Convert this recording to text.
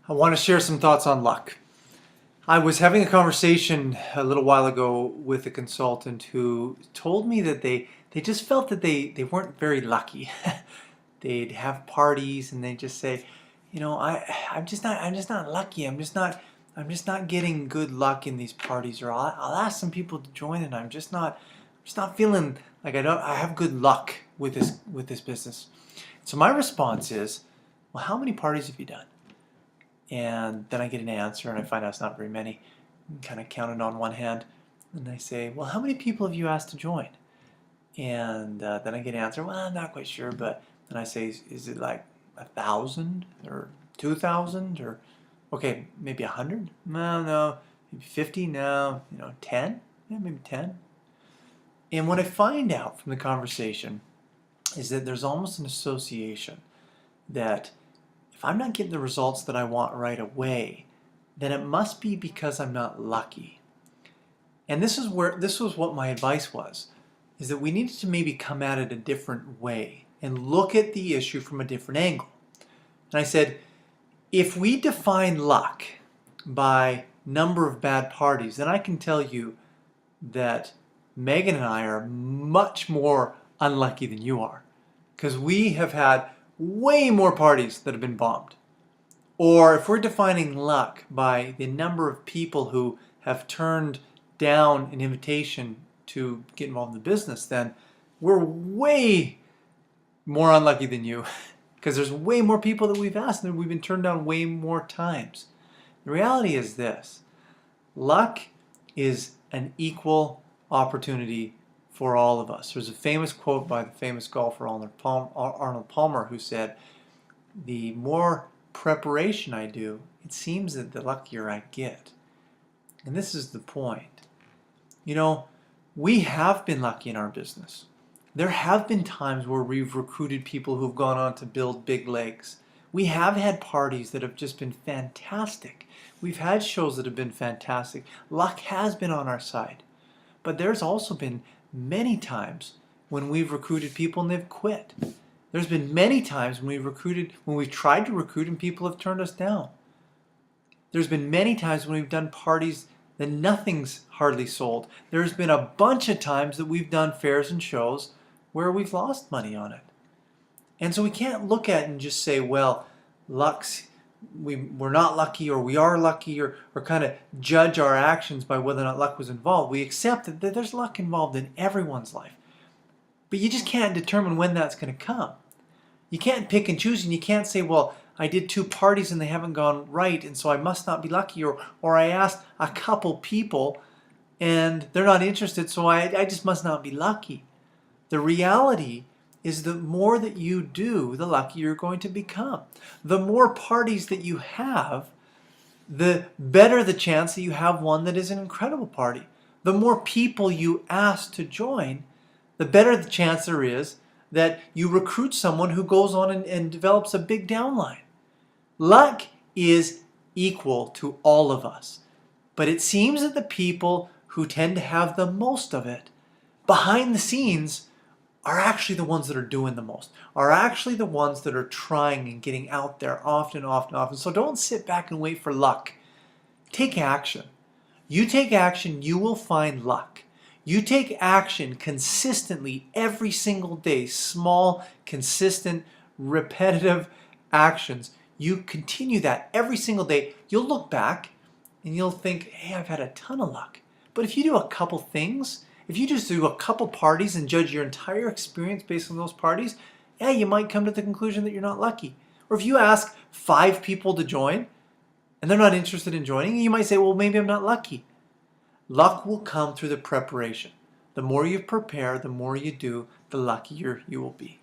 I want to share some thoughts on luck. I was having a conversation a little while ago with a consultant who told me that they just felt that they weren't very lucky. They'd have parties and they'd just say, I'm just not lucky. I'm just not getting good luck in these parties, or I'll ask some people to join and I'm just not feeling like I have good luck with this business. So my response is, well, how many parties have you done? And then I get an answer and I find out it's not very many. I'm kind of counted on one hand. And I say, well, how many people have you asked to join? And then I get an answer, well, I'm not quite sure. But then I say, is it like 1,000 or 2,000 or, okay, maybe 100? No, maybe 50? No, 10? Yeah, maybe 10. And what I find out from the conversation is that there's almost an association that if I'm not getting the results that I want right away, then it must be because I'm not lucky. And this was what my advice was, is that we needed to maybe come at it a different way and look at the issue from a different angle. And I said, if we define luck by number of bad parties, then I can tell you that Megan and I are much more unlucky than you are, because we have had way more parties that have been bombed. Or if we're defining luck by the number of people who have turned down an invitation to get involved in the business, then we're way more unlucky than you, because there's way more people that we've asked and we've been turned down way more times. The reality is this: luck is an equal opportunity for all of us. There's a famous quote by the famous golfer Arnold Palmer, who said, the more preparation I do, it seems that the luckier I get. And this is the point. We have been lucky in our business. There have been times where we've recruited people who've gone on to build big legs. We have had parties that have just been fantastic. We've had shows that have been fantastic. Luck has been on our side. But there's also been many times when we've recruited people and they've quit. There's been many times when we've tried to recruit and people have turned us down. There's been many times when we've done parties that nothing's hardly sold. There's been a bunch of times that we've done fairs and shows where we've lost money on it. And so we can't look at it and just say, well, we're not lucky, or we are lucky, or kind of judge our actions by whether or not luck was involved. We accept that there's luck involved in everyone's life. But you just can't determine when that's going to come. You can't pick and choose, and you can't say, well, I did 2 parties and they haven't gone right, and so I must not be lucky, or I asked a couple people and they're not interested, so I just must not be lucky. The reality is the more that you do, the luckier you're going to become. The more parties that you have, the better the chance that you have one that is an incredible party. The more people you ask to join, the better the chance there is that you recruit someone who goes on and develops a big downline. Luck is equal to all of us. But it seems that the people who tend to have the most of it behind the scenes are actually the ones that are doing the most, are actually the ones that are trying and getting out there often. So don't sit back and wait for luck. Take action. You take action, you will find luck. You take action consistently every single day, small, consistent, repetitive actions. You continue that every single day. You'll look back and you'll think, hey, I've had a ton of luck. But if you do a couple things, if you just do a couple parties and judge your entire experience based on those parties, yeah, you might come to the conclusion that you're not lucky. Or if you ask 5 people to join and they're not interested in joining, you might say, well, maybe I'm not lucky. Luck will come through the preparation. The more you prepare, the more you do, the luckier you will be.